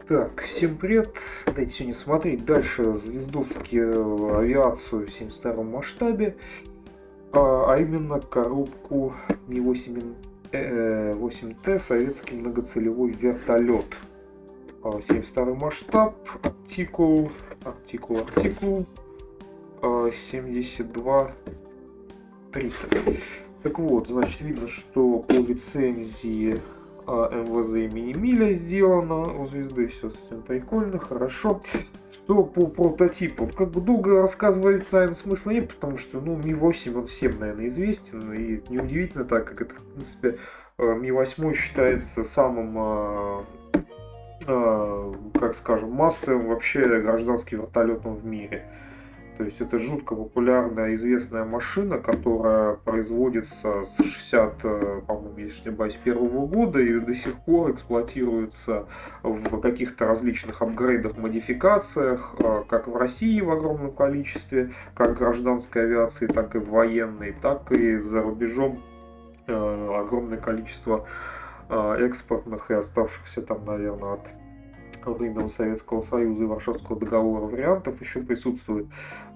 Так, всем привет. Давайте сегодня смотреть дальше звездовскую авиацию в 72-м масштабе, а именно коробку Ми-8 8Т советский многоцелевой вертолет. 72-й масштаб, артикул 72-30. Так вот, значит, видно, что по лицензии МВЗ имени Миля сделано у звезды, все совсем прикольно, хорошо. Что по прототипу? Как бы долго рассказывать, наверное, смысла нет, потому что, Ми-8, он всем, наверное, известен, и неудивительно, так как это, в принципе, Ми-8 считается самым, как скажем, массовым вообще гражданским вертолетом в мире. То есть это жутко популярная, известная машина, которая производится с 60, по-моему, если не ошибаюсь, первого года и до сих пор эксплуатируется в каких-то различных апгрейдах, модификациях, как в России в огромном количестве, как в гражданской авиации, так и в военной, так и за рубежом огромное количество экспортных и оставшихся там, наверное, от времен Советского Союза и Варшавского договора вариантов еще присутствует.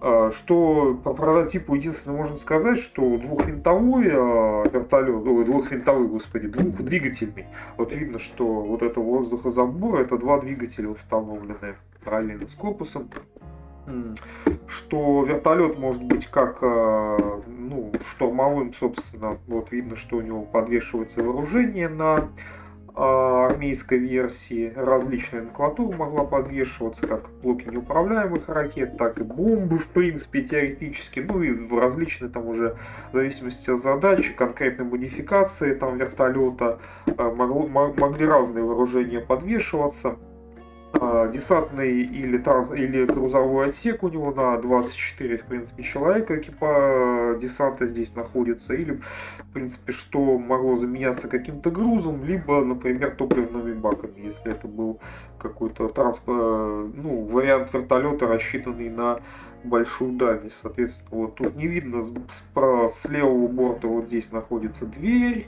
Что по прототипу единственное можно сказать, что двухвинтовой вертолет, двухдвигательный. Вот видно, что вот это воздухозабор, это два двигателя установлены параллельно с корпусом. Что вертолет может быть как штурмовым, собственно, вот видно, что у него подвешивается вооружение на армейской версии, различная номенклатура могла подвешиваться, как блоки неуправляемых ракет, так и бомбы, в принципе, теоретически, ну и в различные там уже, в зависимости от задачи, конкретной модификации там вертолета, могли разные вооружения подвешиваться. Десантный или грузовой отсек у него на 24, в принципе, человека экипажа десанта здесь находится, или, в принципе, что могло заменяться каким-то грузом, либо, например, топливными баками, если это был какой-то вариант вертолета, рассчитанный на большую дальность. Соответственно, вот тут не видно, с левого борта вот здесь находится дверь,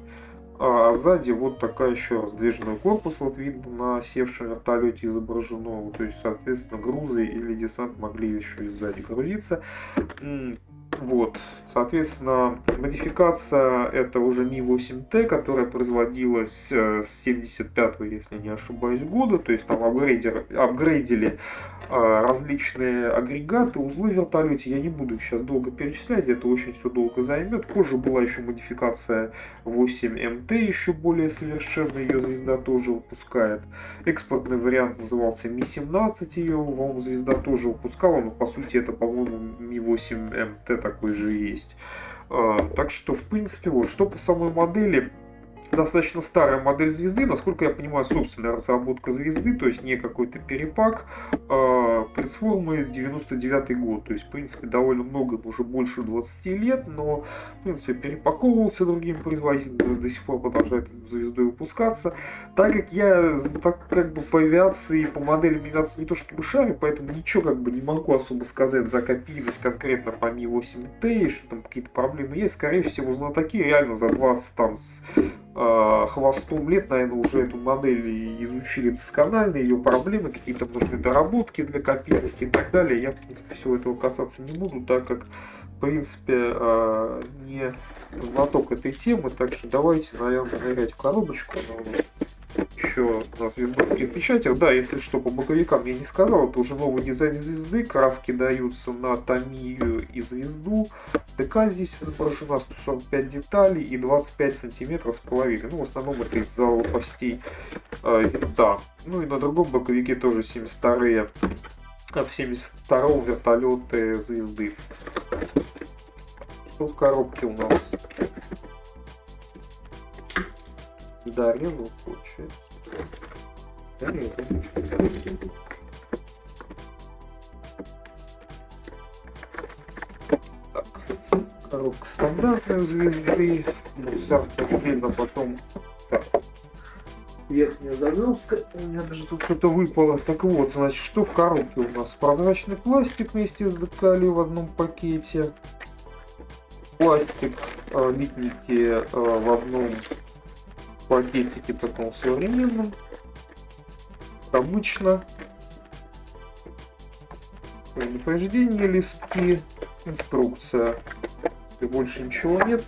а сзади вот такая еще раздвижной корпус, вот видно на севшем вертолете изображено, то есть, соответственно, грузы или десант могли еще и сзади грузиться. Вот, соответственно, модификация это уже Ми-8Т, которая производилась с 75-го, если не ошибаюсь, года, то есть там апгрейдили различные агрегаты, узлы в вертолете, я не буду их сейчас долго перечислять, это очень все долго займет. Позже была еще модификация 8МТ, еще более совершенная, ее звезда тоже выпускает. Экспортный вариант назывался Ми-17, ее, по-моему, звезда тоже выпускала, но по сути это, по-моему, Ми-8МТ такой же есть. Так что, в принципе, вот что по самой модели. Достаточно старая модель звезды, насколько я понимаю, собственная разработка звезды, то есть не какой-то перепак, пресс-формы 99-й год, то есть, в принципе, довольно много, уже больше 20 лет, но, в принципе, перепаковывался другим производителем, до сих пор продолжает звездой выпускаться. Так как я по авиации, по моделям авиации не то чтобы шарю, поэтому ничего как бы не могу особо сказать за копийность конкретно по Ми-8Т, что там какие-то проблемы есть, скорее всего, знатоки реально за 20 там с хвостом лет, наверное, уже эту модель изучили досконально, ее проблемы, какие-то нужны доработки для копийности и так далее. Я, в принципе, всего этого касаться не буду, так как, в принципе, не знаток этой темы. Так что давайте, наверное, нырять в коробочку. Еще у нас в звездовских печатях. Да, если что, по боковикам я не сказал, это уже новый дизайн звезды, краски даются на Томию и звезду. Декаль здесь изображена, 145 деталей и 25 сантиметров с половиной. Ну, в основном это из-за лопастей винта. Ну и на другом боковике тоже 72-е, в 72-м вертолеты звезды. Что в коробке у нас? Да, резал, получается. Да, резал. Так, коробка стандартная у звезды. Отдельно потом. Так. Верхняя загрузка. У меня даже тут что-то выпало. Так вот, значит, что в коробке у нас? Прозрачный пластик вместе с декалью в одном пакете. Пластик, литники в одном пакетике таком современном. обычно. Предупреждение, листки, инструкция. И больше ничего нет.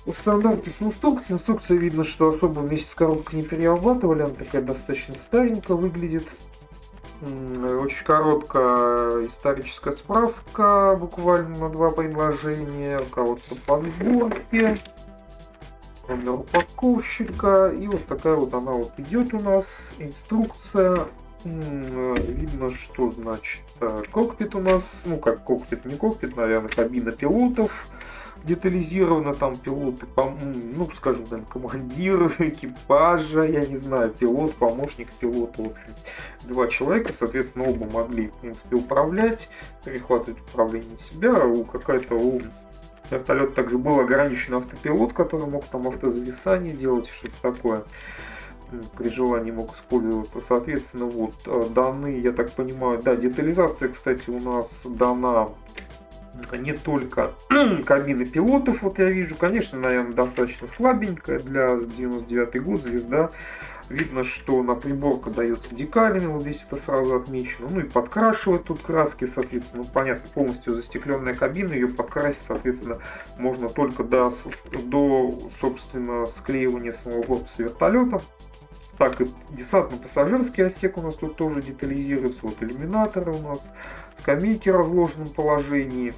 У стандарта с инструкцией. Инструкция видно, что особо вместе с коробкой не перерабатывали. Она такая достаточно старенькая выглядит. Очень короткая историческая справка, буквально на 2 предложения. Руководство по сборке. Номер упаковщика. И вот такая вот она вот идет у нас. Инструкция. Видно, что значит кокпит у нас. Ну как кокпит, не кокпит, наверное, кабина пилотов. Детализировано там пилоты, ну, скажем, там, командир экипажа, я не знаю, пилот, помощник пилота, в общем, 2 человека, соответственно, оба могли, в принципе, управлять, перехватывать управление на себя, у вертолета также был ограничен автопилот, который мог там автозависание делать, что-то такое, при желании мог использоваться, соответственно, вот, данные, я так понимаю, да, детализация, кстати, у нас дана не только кабины пилотов, вот я вижу, конечно, наверное, достаточно слабенькая для 99 год, звезда. Видно, что на приборка дается декалями, вот здесь это сразу отмечено. Ну и подкрашивать тут краски, соответственно, ну, понятно, полностью застекленная кабина, ее подкрасить, соответственно, можно только до собственно, склеивания самого корпуса вертолета. Так, и десантно-пассажирский отсек у нас тут тоже детализируется. Вот иллюминаторы у нас, скамейки в разложенном положении.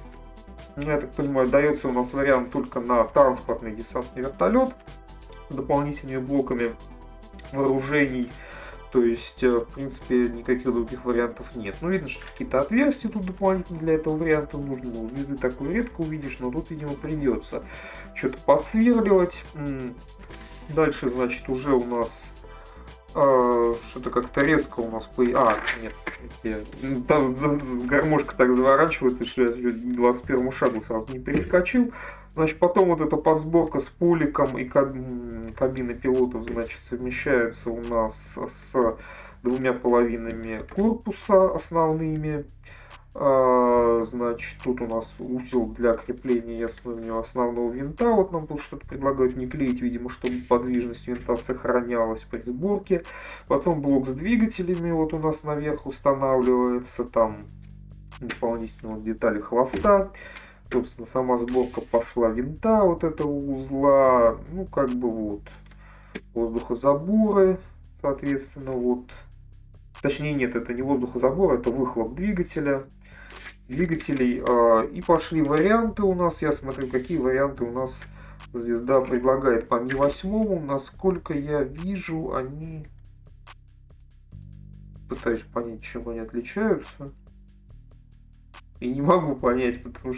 Я так понимаю, дается у нас вариант только на транспортный десантный вертолет с дополнительными блоками вооружений. То есть, в принципе, никаких других вариантов нет. Ну, видно, что какие-то отверстия тут дополнительно для этого варианта нужны. У звезды такое редко увидишь, но тут, видимо, придется что-то подсверливать. Дальше, значит, уже у нас что-то как-то резко у нас нет, там гармошка так заворачивается, что я к 21 шагу сразу не перескочил. Значит, потом вот эта подсборка с пуликом и кабины пилотов, значит, совмещается у нас с 2 половинами корпуса основными. Значит, тут у нас узел для крепления основного винта. Вот нам тут что-то предлагают не клеить, видимо, чтобы подвижность винта сохранялась при сборке. Потом блок с двигателями вот у нас наверх устанавливается. Там дополнительные детали хвоста. Собственно, сама сборка пошла винта вот этого узла. Ну, как бы вот воздухозаборы, соответственно, вот. Точнее, нет, это не воздухозабор, это выхлоп двигателей. И пошли варианты у нас. Я смотрю, какие варианты у нас звезда предлагает по Ми-8. Насколько я вижу, они... Пытаюсь понять, чем они отличаются. И не могу понять, потому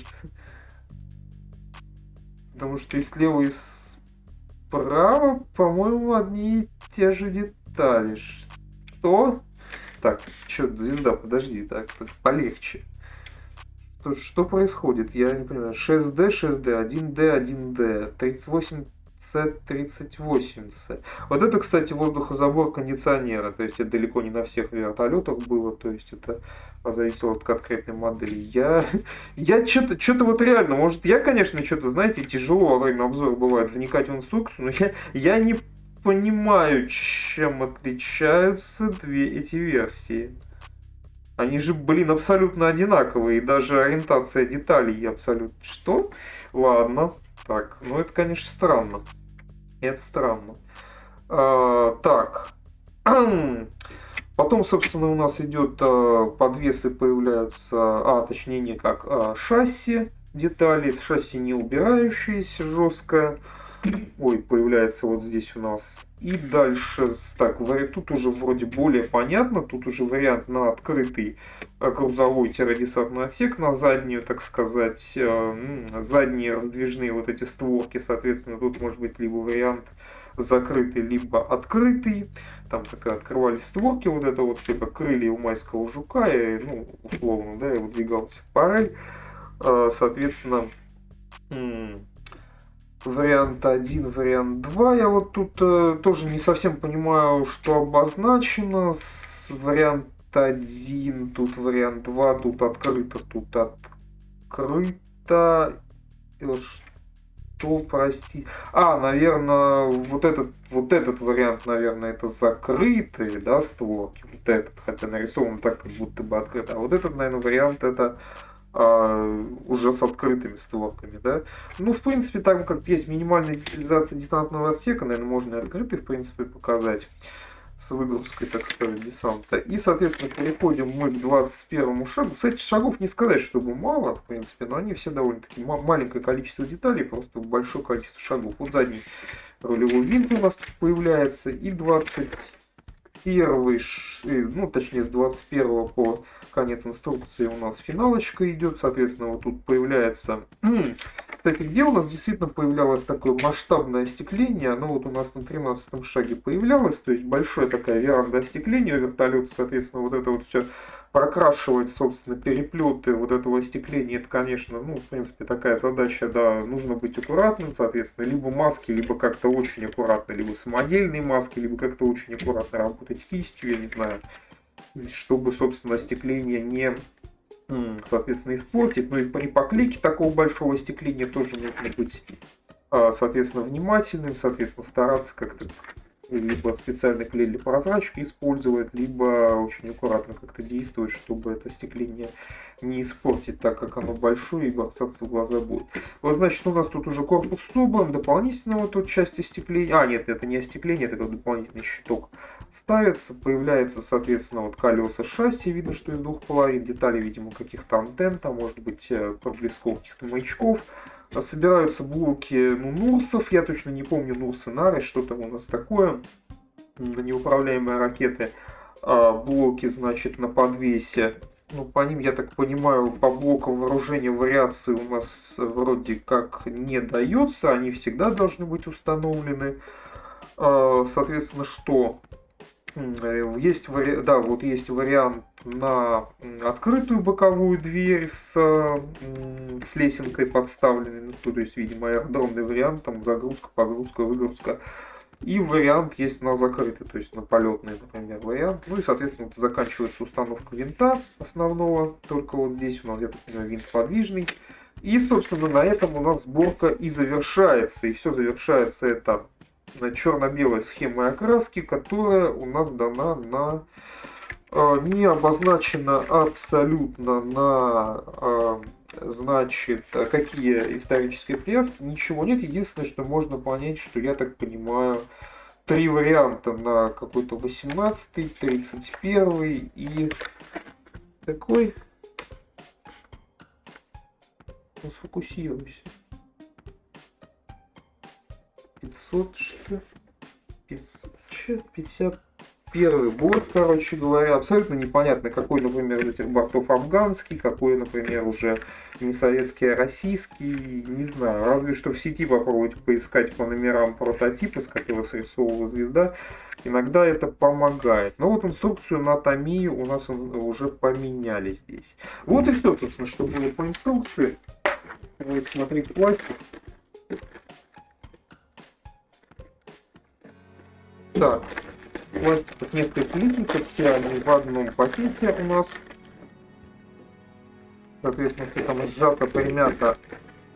что и слева, и справа, по-моему, одни и те же детали. Что? Так, что, звезда, подожди, так полегче. Что происходит? Я не понимаю. 6D, 6D, 1D, 1D, 38C, 38C. Вот это, кстати, воздухозабор кондиционера. То есть это далеко не на всех вертолетах было. То есть это зависело от конкретной модели. Я что-то вот реально, может, я, конечно, что-то, знаете, тяжело во время обзора бывает вникать в инструкцию, но я не понимаю, чем отличаются эти версии. Они же, блин, абсолютно одинаковые. И даже ориентация деталей абсолютно... Что? Ладно. Так, ну это, конечно, странно. Это странно. Так. Потом, собственно, у нас идет подвесы появляются... точнее, не как шасси детали. Шасси не убирающиеся, жесткое. Ой, появляется вот здесь у нас. И дальше, так, тут уже вроде более понятно, тут уже вариант на открытый грузовой-десантный отсек, на заднюю, так сказать, задние раздвижные вот эти створки, соответственно, тут может быть либо вариант закрытый, либо открытый. Там такая открывались створки, вот это вот все как крылья у майского жука, и, ну, условно, да, я выдвигался в парель, соответственно, вариант 1, вариант 2. Я вот тут тоже не совсем понимаю, что обозначено. Вариант 1, тут вариант 2, тут открыто, тут открыто. что, прости? Наверное, вот этот вариант, наверное, это закрытые, да, створки. Вот этот, хотя нарисован так, как будто бы открыто. А вот этот, наверное, вариант это уже с открытыми створками, да. Ну, в принципе, там как есть минимальная детализация десантного отсека, наверное, можно и открытый, в принципе, показать с выгрузкой, так сказать, десанта. И, соответственно, переходим мы к 21 шагу. С этих шагов не сказать, чтобы мало, в принципе, но они все довольно-таки маленькое количество деталей, просто большое количество шагов. Вот задний рулевой винт у нас тут появляется. И 21, ну, точнее, с 21 по конец инструкции у нас финалочка идет. Соответственно, вот тут появляется... Кстати, где у нас действительно появлялось такое масштабное остекление? Оно вот у нас на 13 шаге появлялось, то есть большое такая веранда остекления у вертолета, соответственно, вот это вот все прокрашивать, собственно, переплеты вот этого остекления, это, конечно, ну, в принципе, такая задача, да, нужно быть аккуратным, соответственно, либо маски, либо как-то очень аккуратно, либо самодельные маски, либо как-то очень аккуратно работать кистью, я не знаю, чтобы, собственно, остекление не соответственно, испортить. Ну и при поклейке такого большого остекления тоже нужно быть, соответственно, внимательным, соответственно, стараться как-то либо специальный клей для прозрачки использовать, либо очень аккуратно как-то действовать, чтобы это остекление не испортить, так как оно большое и бросаться в глаза будет. Вот, значит, у нас тут уже корпус собран, дополнительно вот тут часть остекления. Нет, это не остекление, это дополнительный щиток ставится, появляется, соответственно, вот колеса шасси, видно, что из двух половин, детали, видимо, каких-то антенн, там, может быть, проблесков каких-то маячков. Собираются блоки, ну, Нурсов, я точно не помню, Нурсы Нары, что там у нас такое, неуправляемые ракеты, блоки, значит, на подвесе. Ну, по ним, я так понимаю, по блокам вооружения вариации у нас вроде как не дается, они всегда должны быть установлены. Соответственно, что? Есть, да, вот есть вариант на открытую боковую дверь с лесенкой подставленной, ну, то есть, видимо, аэродромный вариант, там загрузка, погрузка, выгрузка. И вариант есть на закрытый, то есть на полетный, например, вариант. Ну и, соответственно, вот заканчивается установка винта основного, только вот здесь у нас, я так понимаю, винт подвижный. И, собственно, на этом у нас сборка и завершается. И все завершается это черно-белой схемой окраски, которая у нас дана на не обозначена абсолютно на значит какие исторические приявки, ничего нет. Единственное, что можно понять, что я так понимаю, три варианта на какой-то 18-й, 31-й и такой. Ну, сфокусируйся. 500 что? 551 борт, короче говоря. Абсолютно непонятно, какой, например, из этих бортов афганский, какой, например, уже не советский, а российский. Не знаю, разве что в сети попробовать поискать по номерам прототипа, с которого срисовывала звезда. Иногда это помогает. Но вот инструкцию на Томию у нас уже поменяли здесь. Вот и все, собственно, что было по инструкции. Давайте смотреть пластик. Так, пластик от нескольких листиков, все они в одном пакете у нас. Соответственно, все там сжато, примято,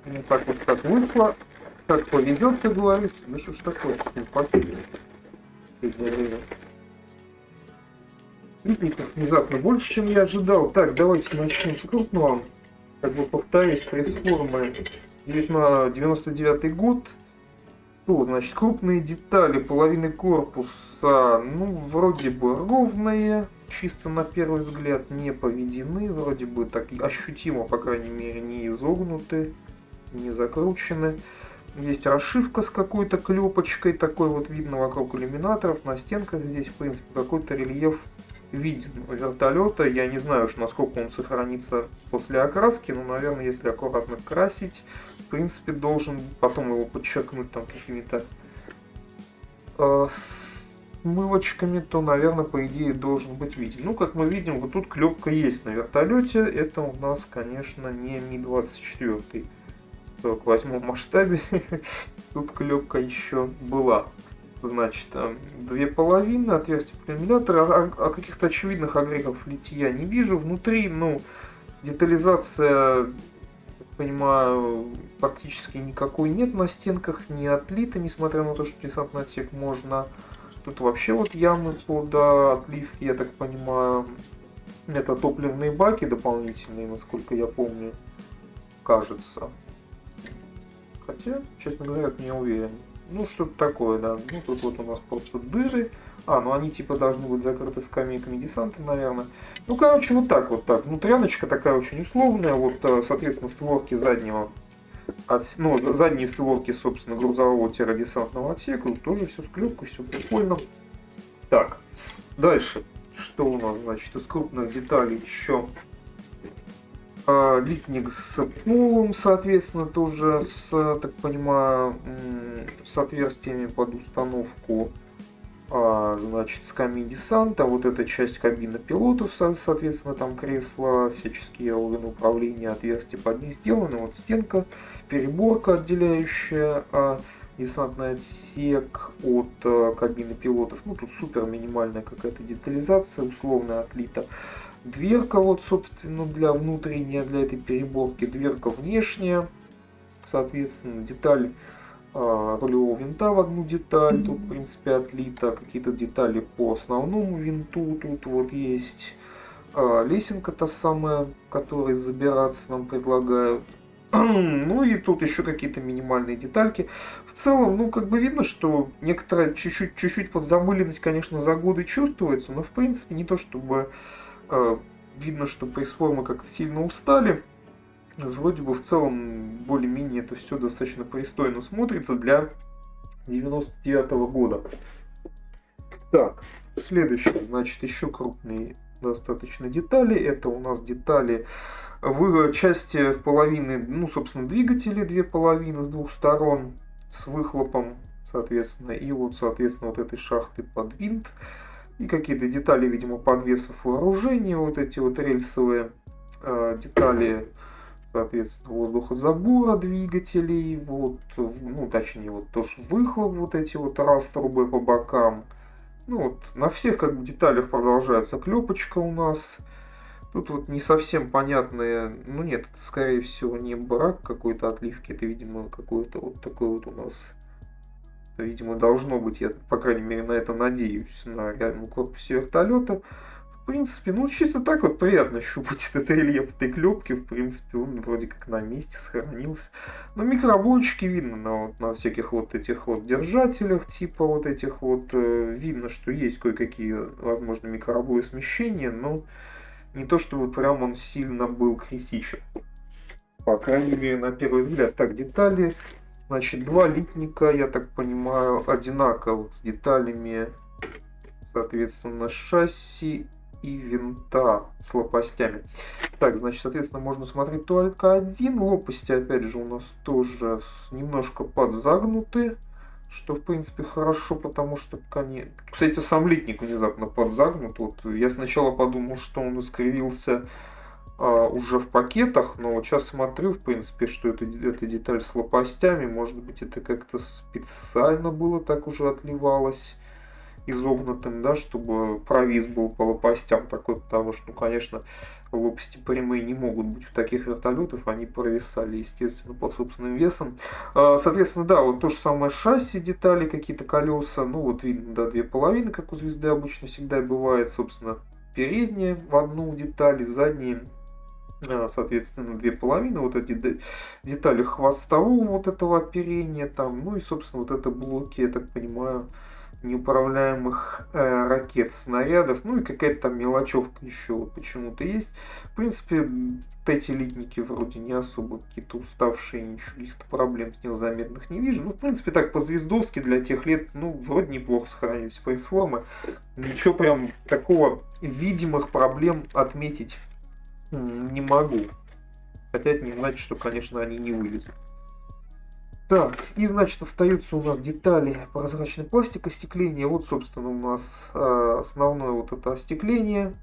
не так вот как вышло. Как повезет, как говорится. Да что ж такое, в пакете. Листиков внезапно больше, чем я ожидал. Так, давайте начнем с крупного. Как бы повторюсь, пресс-формы 99 год. Что, значит, крупные детали половины корпуса, ну, вроде бы ровные, чисто на первый взгляд не поведены, вроде бы так ощутимо, по крайней мере, не изогнуты, не закручены. Есть расшивка с какой-то клепочкой, такой вот видно вокруг иллюминаторов, на стенках здесь, в принципе, какой-то рельеф виден вертолета. Я не знаю, насколько он сохранится после окраски, но, наверное, если аккуратно красить, в принципе, должен потом его подчеркнуть там какими-то смывочками, то, наверное, по идее, должен быть виден. Ну, как мы видим, вот тут клепка есть на вертолете. Это у нас, конечно, не Ми-24 в 48 масштабе. Тут клепка еще была. Значит, две половины, отверстие иллюминатора, а каких-то очевидных огрехов литья не вижу. Внутри, ну, детализация понимаю, практически никакой нет на стенках, не отлито, несмотря на то, что десантный отсек можно. Тут вообще вот ямы под отливки, я так понимаю. Это топливные баки дополнительные, насколько я помню, кажется. Хотя, честно говоря, не уверен. Ну, что-то такое, да. Ну, тут вот у нас просто дыры. Ну они типа должны быть закрыты скамейками десанта, наверное. Ну, короче, вот так вот так. Внутряночка такая очень условная. Вот, соответственно, створки заднего, задние створки, собственно, грузового-десантного отсека. Тут тоже все с клепкой, все прикольно. Так, дальше. Что у нас, значит, из крупных деталей еще? Литник с полом, соответственно, тоже с, так понимаю, с отверстиями под установку, значит, скамьи десанта. Вот эта часть кабины пилотов, соответственно, там кресла, всяческие органы управления, отверстия под них сделаны. Вот стенка, переборка, отделяющая десантный отсек от кабины пилотов. Ну, тут супер минимальная какая-то детализация, условно отлита. Дверка, вот, собственно, для внутренней, для этой переборки. Дверка внешняя. Соответственно, деталь рулевого винта в одну деталь. Тут, в принципе, отлито. Какие-то детали по основному винту. Тут вот есть лесенка та самая, которой забираться нам предлагают. Ну и тут еще какие-то минимальные детальки. В целом, ну как бы видно, что некоторая чуть-чуть подзамыленность, конечно, за годы чувствуется, но в принципе не то чтобы видно, что пресс-формы как-то сильно устали. Вроде бы в целом более-менее это все достаточно пристойно смотрится для 99-го года. Так, следующее, значит, еще крупные достаточно детали. Это у нас детали в части половины, ну, собственно, двигатели, две половины с двух сторон, с выхлопом, соответственно, и вот, соответственно, вот этой шахты под винт. И какие-то детали, видимо, подвесов вооружения, вот эти вот рельсовые детали, соответственно, воздухозабора двигателей, вот, ну, точнее, вот тоже выхлоп, вот эти вот раструбы по бокам. Ну, вот, на всех, как бы, деталях продолжается клепочка у нас. Тут вот не совсем понятные, ну нет, это скорее всего не брак какой-то отливки, это, видимо, какой-то вот такой вот у нас, это, видимо, должно быть, я, по крайней мере, на это надеюсь, на реальном корпусе вертолета. В принципе, ну чисто так вот приятно щупать этот рельеф этой клепки, в принципе, он вроде как на месте сохранился. Но микробойчики видно на всяких вот этих вот держателях, типа вот этих вот, видно, что есть кое-какие, возможно, микробои смещения, но не то чтобы прям он сильно был критичен. По крайней мере, на первый взгляд. Так, детали. Значит, два литника, я так понимаю, одинаковых с деталями, соответственно, шасси и винта с лопастями. Так, значит, соответственно, можно смотреть туалетка 1. Лопасти, опять же, у нас тоже немножко подзагнуты. Что, в принципе, хорошо, потому что они... Кстати, сам литник внезапно подзагнут. Вот я сначала подумал, что он искривился уже в пакетах, но вот сейчас смотрю, в принципе, что это деталь с лопастями. Может быть, это как-то специально было так уже отливалось изогнутым, да, чтобы провис был по лопастям такой, потому что, ну, конечно, лопасти прямые не могут быть у таких вертолетов, они провисали, естественно, по собственным весам. Соответственно, да, вот то же самое шасси, детали, какие-то колеса, ну, вот видно, да, две половины, как у звезды обычно всегда и бывает, собственно, передние в одну деталь, задние, соответственно, две половины, вот эти детали хвостового вот этого оперения там, ну и, собственно, вот это блоки, я так понимаю, неуправляемых ракет, снарядов, ну и какая-то там мелочевка еще вот почему-то есть. В принципе, вот эти литники вроде не особо какие-то уставшие, ничего, каких-то проблем с ним заметных не вижу. Ну, в принципе, так по-звездовски для тех лет, ну, вроде неплохо сохранились пресс-формы. Ничего прям такого видимых проблем отметить не могу. Хотя это не значит, что, конечно, они не вылезут. Так, и значит остаются у нас детали прозрачный пластик, остекление. Вот, собственно, у нас основное вот это остекление.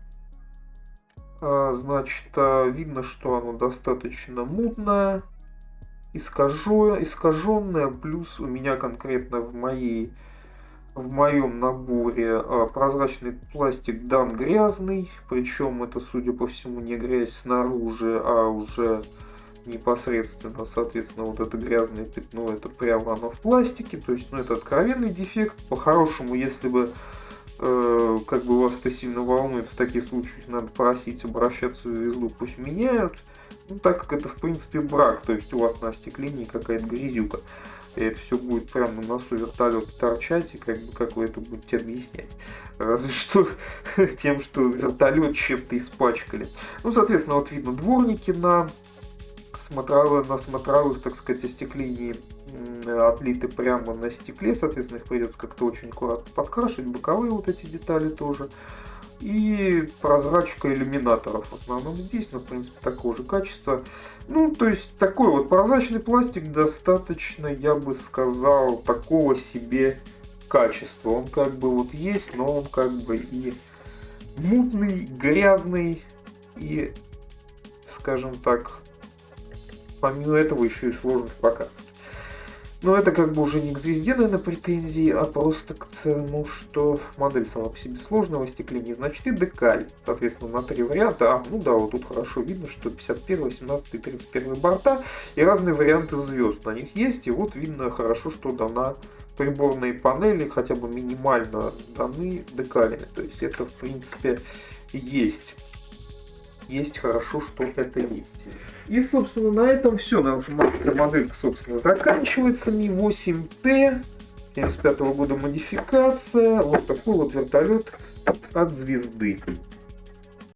Значит, видно, что оно достаточно мутное, искаженное. Плюс у меня конкретно в моем наборе прозрачный пластик дан грязный. Причем это, судя по всему, не грязь снаружи, а уже непосредственно, соответственно, вот это грязное пятно, это прямо оно в пластике, то есть, ну, это откровенный дефект. По-хорошему, если бы как бы вас это сильно волнует, в таких случаях надо просить обращаться в звезду, пусть меняют. Ну, так как это, в принципе, брак, то есть у вас на остеклении какая-то грязюка. И это все будет прямо на носу вертолета торчать, и как бы как вы это будете объяснять. Разве что тем, что вертолет чем-то испачкали. Ну, соответственно, вот видно дворники на смотровых, так сказать, остеклении отлиты прямо на стекле, соответственно, их придется как-то очень аккуратно подкрашивать, боковые вот эти детали тоже. И прозрачка иллюминаторов в основном здесь, но в принципе такого же качества. Ну, то есть такой вот прозрачный пластик достаточно, я бы сказал, такого себе качества. Он как бы вот есть, но он как бы и мутный, грязный и, скажем так, помимо этого еще и сложный в покраске. Но это как бы уже не к звезде, наверное, претензии, а просто к тому, что модель сама по себе сложная в остеклении. Значит, и декаль, соответственно, на 3 варианта. Ну да, вот тут хорошо видно, что 51, 18 и 31 борта и разные варианты звезд на них есть. И вот видно хорошо, что дана приборные панели, хотя бы минимально даны декалями. То есть это, в принципе, есть. Есть хорошо, что это есть. И, собственно, на этом все. Наша моделька, собственно, заканчивается. Ми-8Т. 75 года модификация. Вот такой вот вертолет от звезды.